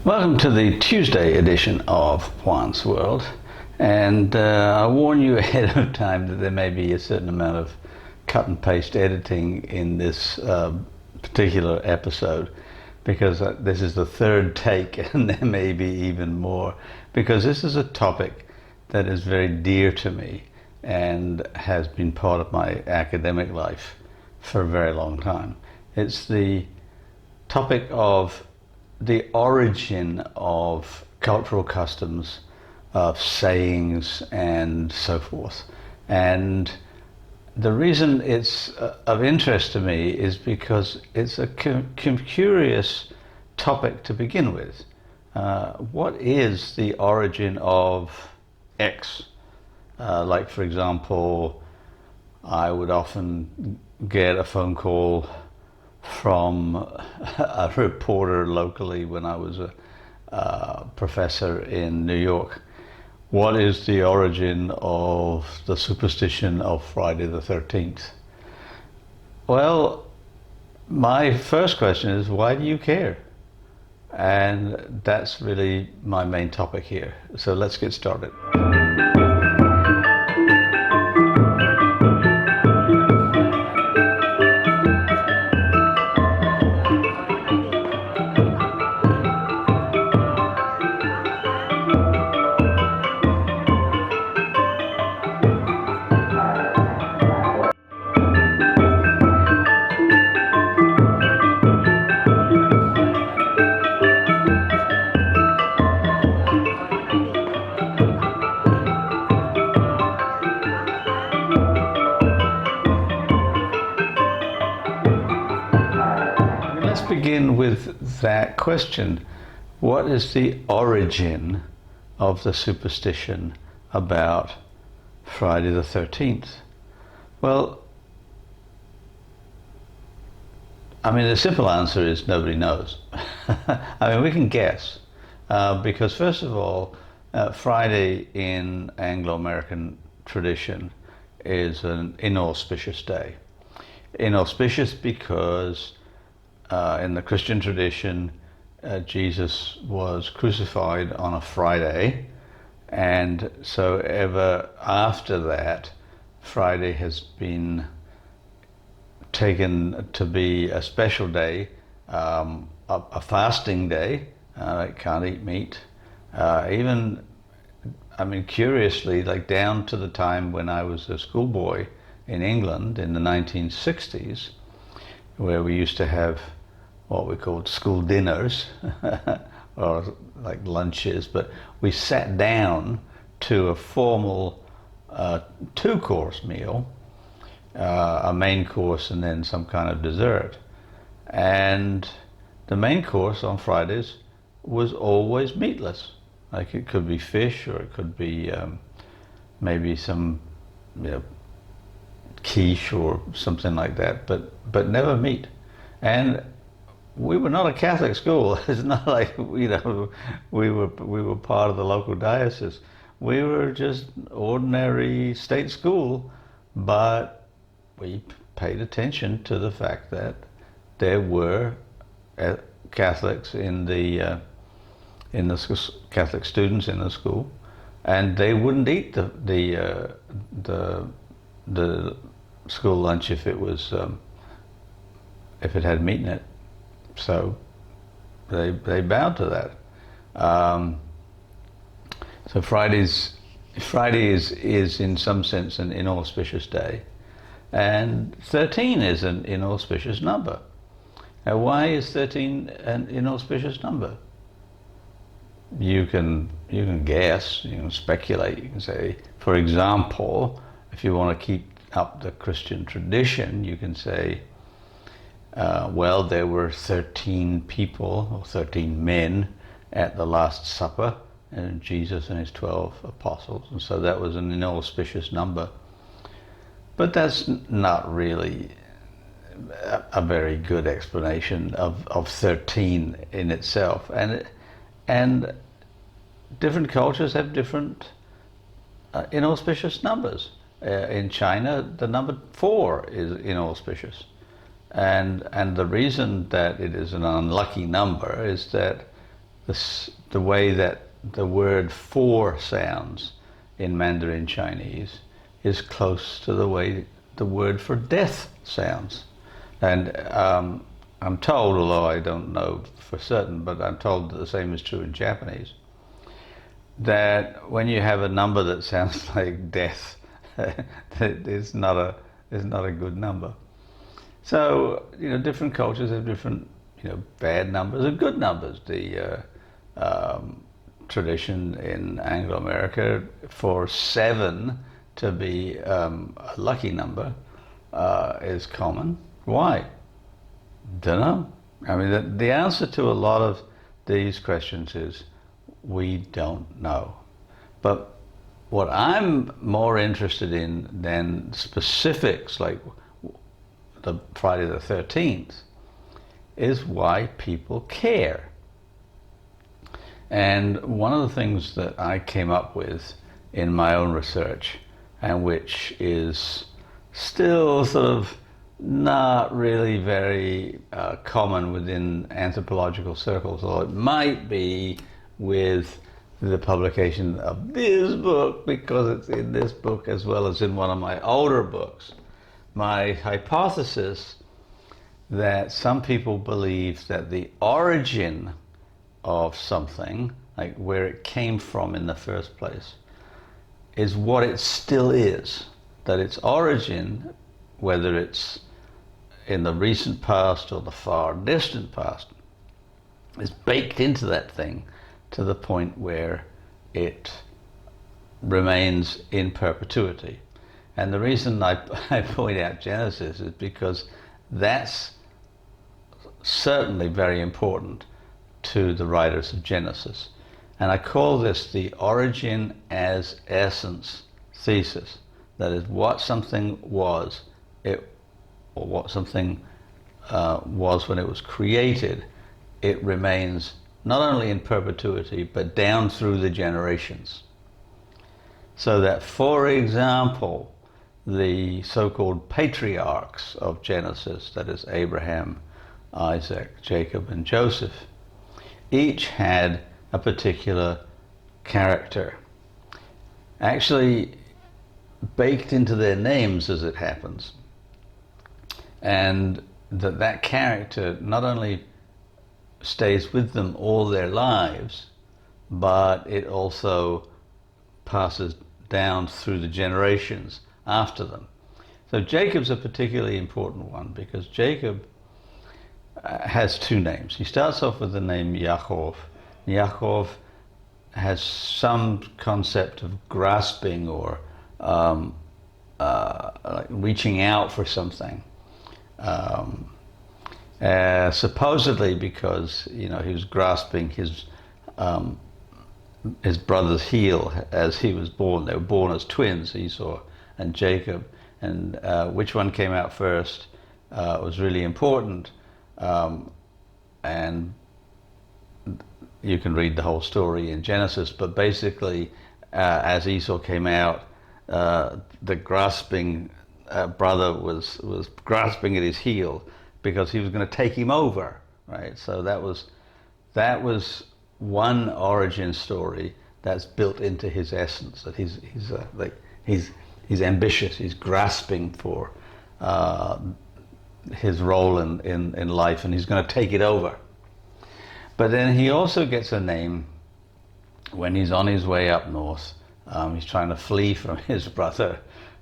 Welcome to the Tuesday edition of Juan's World, and I warn you ahead of time that there may be a certain amount of cut and paste editing in this particular episode, because this is the third take and there may be even more, because this is a topic that is very dear to me and has been part of my academic life for a very long time. It's the topic of the origin of cultural customs, of sayings and so forth. And the reason it's of interest to me is because it's a curious topic to begin with. What is the origin of X? Like, for example, I would often get a phone call from a reporter locally when I was a professor in New York. What is the origin of the superstition of Friday the 13th? Well, my first question is, why do you care? And that's really my main topic here. So let's get started. Begin with that question. What is the origin of the superstition about Friday the 13th? Well, I mean, the simple answer is nobody knows. I mean, we can guess, because first of all, Friday in Anglo-American tradition is an inauspicious day. Inauspicious because in the Christian tradition, Jesus was crucified on a Friday, and so ever after that, Friday has been taken to be a special day, a fasting day. Can't eat meat. Even, I mean, curiously, like down to the time when I was a schoolboy in England in the 1960s, where we used to have what we called school dinners, or like lunches, but we sat down to a formal two-course meal, a main course and then some kind of dessert. And the main course on Fridays was always meatless. Like, it could be fish, or it could be maybe some, quiche or something like that, but never meat. And we were not a Catholic school. It's not like, we were part of the local diocese. We were just ordinary state school, but we paid attention to the fact that there were Catholics in the Catholic students in the school, and they wouldn't eat the school lunch if it was if it had meat in it. So they bowed to that. So Friday is in some sense an inauspicious day, and 13 is an inauspicious number. Now, why is 13 an inauspicious number? You can guess, you can speculate, you can say, for example, if you want to keep up the Christian tradition, you can say, well, there were 13 people, or 13 men, at the Last Supper, and Jesus and his 12 apostles, and so that was an inauspicious number. But that's not really a very good explanation of 13 in itself. And different cultures have different inauspicious numbers. In China, the number 4 is inauspicious. And the reason that it is an unlucky number is that the way that the word for sounds in Mandarin Chinese is close to the way the word for death sounds. And I'm told, although I don't know for certain, but I'm told that the same is true in Japanese, that when you have a number that sounds like death, it's not a good number. So, different cultures have different, bad numbers and good numbers. The tradition in Anglo-America for 7 to be a lucky number is common. Why? Don't know. I mean, the answer to a lot of these questions is we don't know. But what I'm more interested in than specifics like the Friday the 13th is why people care. And one of the things that I came up with in my own research, and which is still sort of not really very common within anthropological circles, although it might be with the publication of this book, because it's in this book as well as in one of my older books. My hypothesis that some people believe that the origin of something, like where it came from in the first place, is what it still is. That its origin, whether it's in the recent past or the far distant past, is baked into that thing to the point where it remains in perpetuity. And the reason I point out Genesis is because that's certainly very important to the writers of Genesis. And I call this the origin as essence thesis. That is, what something was, or what something was when it was created, it remains not only in perpetuity, but down through the generations. So that, for example, the so-called patriarchs of Genesis, that is Abraham, Isaac, Jacob, and Joseph, each had a particular character, actually baked into their names as it happens. And that character not only stays with them all their lives, but it also passes down through the generations after them. So Jacob's a particularly important one because Jacob has 2 names. He starts off with the name Yaakov. Yaakov has some concept of grasping or like reaching out for something. Supposedly because he was grasping his brother's heel as he was born. They were born as twins, Esau and Jacob, and which one came out first was really important. And you can read the whole story in Genesis, but basically as Esau came out, the grasping brother was grasping at his heel because he was going to take him over, right? So that was one origin story that's built into his essence, that he's ambitious, he's grasping for his role in life, and he's going to take it over. But then he also gets a name when he's on his way up north. He's trying to flee from his brother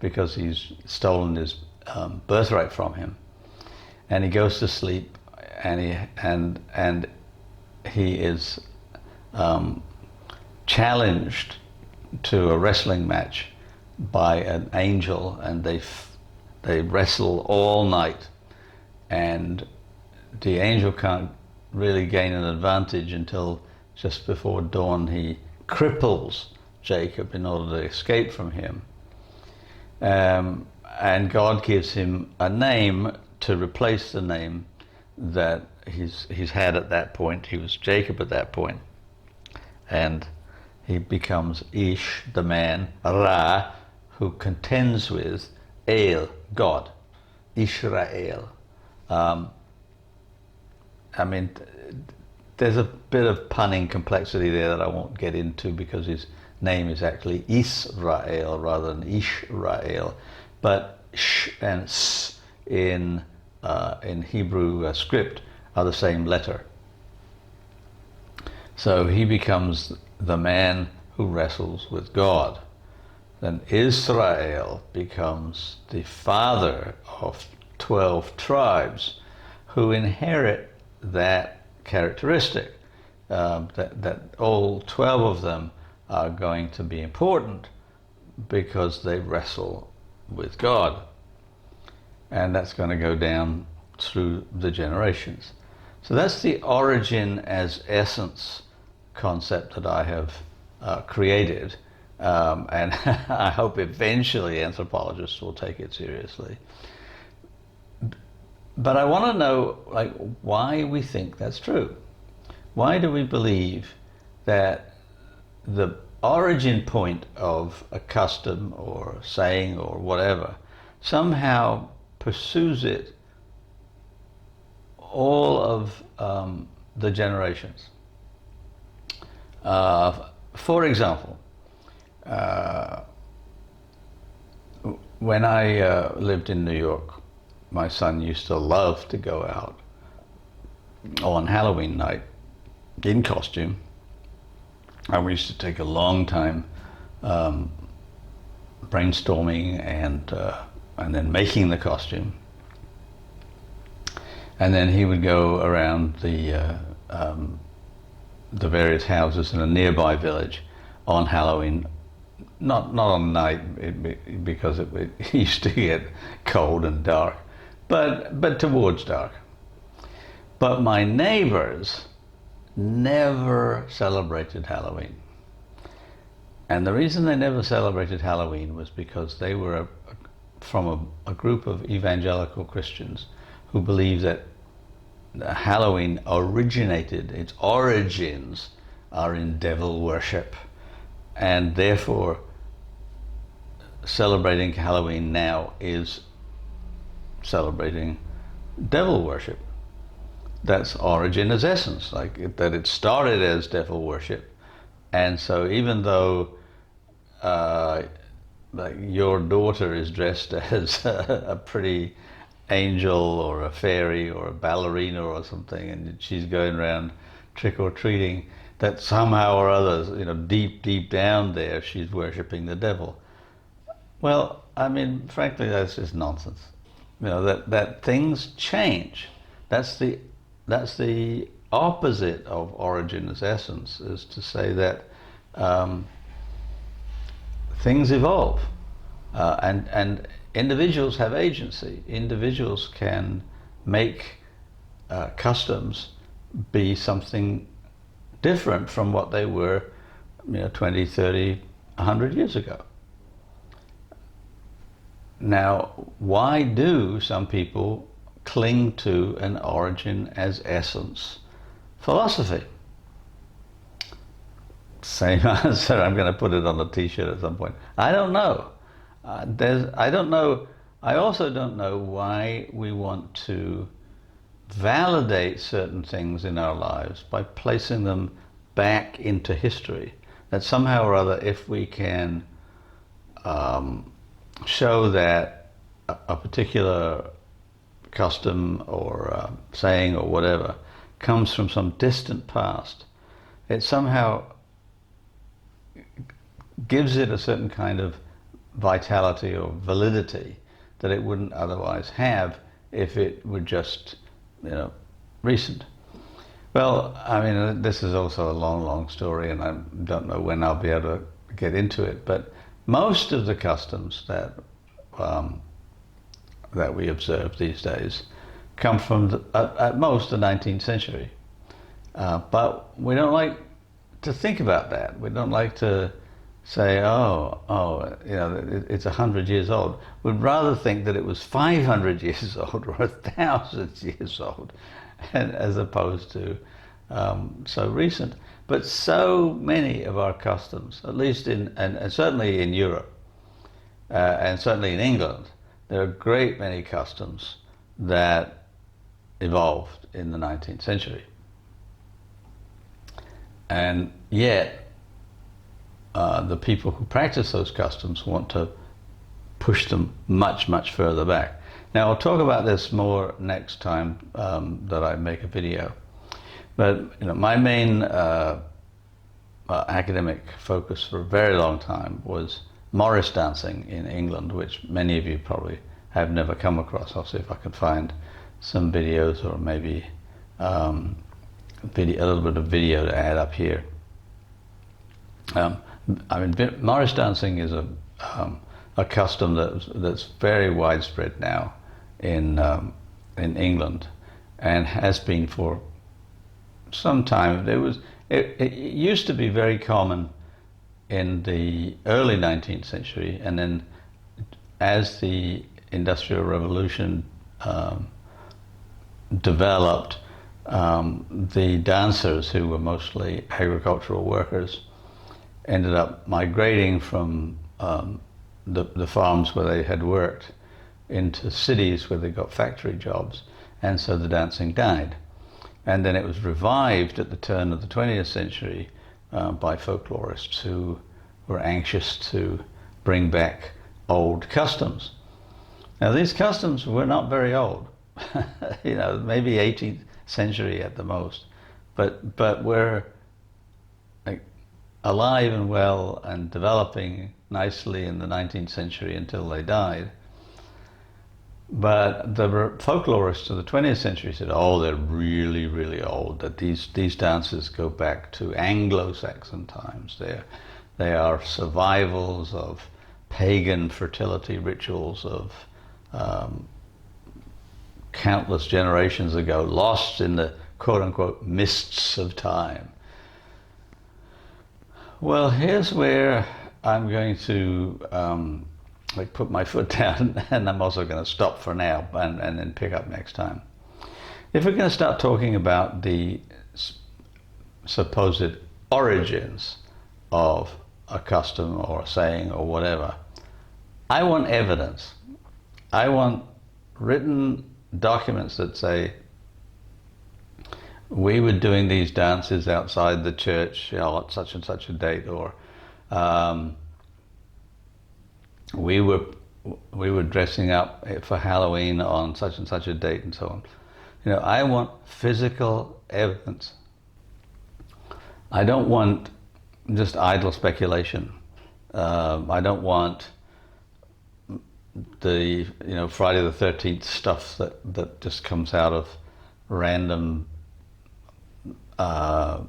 because he's stolen his birthright from him, and he goes to sleep, and he is challenged to a wrestling match by an angel, and they wrestle all night, and the angel can't really gain an advantage until just before dawn. He cripples Jacob in order to escape from him, and God gives him a name to replace the name that he's had at that point. He was Jacob at that point, and he becomes Ish, the man, Ra, who contends with El, God, Israel. I mean, there's a bit of punning complexity there that I won't get into because his name is actually Israel rather than Ishrael. But sh and s in Hebrew script are the same letter. So he becomes the man who wrestles with God. Then Israel becomes the father of 12 tribes who inherit that characteristic, that all 12 of them are going to be important because they wrestle with God. And that's going to go down through the generations. So that's the origin as essence concept that I have created. And I hope eventually anthropologists will take it seriously. But I want to know, like, why we think that's true. Why do we believe that the origin point of a custom or saying or whatever somehow pursues it all of the generations? For example, when I lived in New York, my son used to love to go out on Halloween night in costume, and we used to take a long time brainstorming and then making the costume, and then he would go around the various houses in a nearby village on Halloween. Not on night because it used to get cold and dark, but towards dark. But my neighbors never celebrated Halloween. And the reason they never celebrated Halloween was because they were from a group of evangelical Christians who believed that Halloween its origins are in devil worship, and therefore celebrating Halloween now is celebrating devil worship. That's origin as essence, like that it started as devil worship. And so even though like your daughter is dressed as a pretty angel or a fairy or a ballerina or something, and she's going around trick-or-treating, that somehow or others, deep down there, she's worshipping the devil. Well, I mean, frankly, that's just nonsense. That things change. That's the opposite of origin as essence, is to say that things evolve, and individuals have agency. Individuals can make customs be something different from what they were 20, 30, 100 years ago. Now, why do some people cling to an origin as essence philosophy? Same answer. I'm going to put it on a t-shirt at some point. I don't know. I don't know. I also don't know why we want to validate certain things in our lives by placing them back into history. That somehow or other, if we can show that a particular custom or saying or whatever comes from some distant past, it somehow gives it a certain kind of vitality or validity that it wouldn't otherwise have if it were just recent. Well, I mean, this is also a long story, and I don't know when I'll be able to get into it, but most of the customs that we observe these days come from at most the 19th century. But we don't like to think about that. We don't like to say, it's 100 years old. We'd rather think that it was 500 years old or 1,000 years old, and as opposed to so recent. But so many of our customs, at least and certainly in Europe, and certainly in England, there are a great many customs that evolved in the 19th century. And yet, the people who practice those customs want to push them much, much further back. Now, I'll talk about this more next time that I make a video. But my main academic focus for a very long time was Morris dancing in England, which many of you probably have never come across. I'll see if I can find some videos, or maybe a little bit of video to add up here. Morris dancing is a custom that's very widespread now in England, and has been for some time. It used to be very common in the early 19th century, and then as the Industrial Revolution developed, the dancers, who were mostly agricultural workers, ended up migrating from the farms where they had worked into cities where they got factory jobs, and so the dancing died. And then it was revived at the turn of the 20th century by folklorists who were anxious to bring back old customs. Now, these customs were not very old, maybe 18th century at the most, but were alive and well and developing nicely in the 19th century until they died. But the folklorists of the 20th century said, oh, they're really, really old, that these dances go back to Anglo-Saxon times. They are survivals of pagan fertility rituals of countless generations ago, lost in the quote-unquote mists of time. Well, here's where I'm going to put my foot down, and I'm also going to stop for now and then pick up next time. If we're going to start talking about the supposed origins of a custom or a saying or whatever, I want evidence. I want written documents that say, we were doing these dances outside the church at such and such a date, or we were dressing up for Halloween on such and such a date, and so on. I want physical evidence. I don't want just idle speculation. I don't want the Friday the 13th stuff that just comes out of random off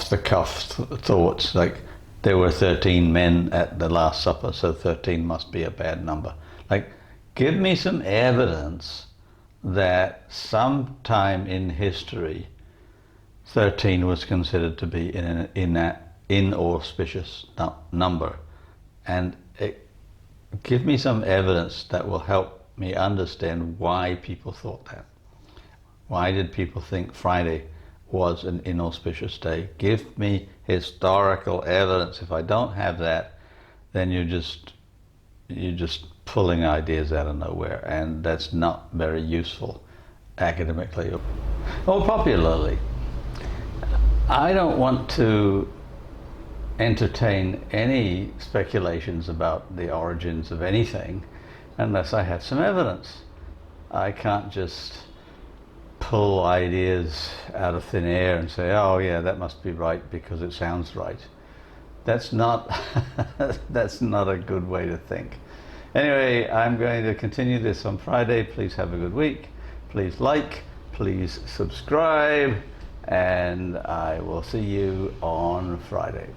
the cuff thoughts, like there were 13 men at the Last Supper, so 13 must be a bad number. Like, give me some evidence that sometime in history 13 was considered to be an inauspicious number, and give me some evidence that will help me understand why people thought that. Why did people think Friday was an inauspicious day? Give me historical evidence. If I don't have that, then you're just pulling ideas out of nowhere, and that's not very useful academically or popularly. I don't want to entertain any speculations about the origins of anything unless I have some evidence. I can't just pull ideas out of thin air and say, oh yeah, that must be right because it sounds right. That's not that's not a good way to think. Anyway, I'm going to continue this on Friday. Please have a good week. Please like, please subscribe, and I will see you on Friday.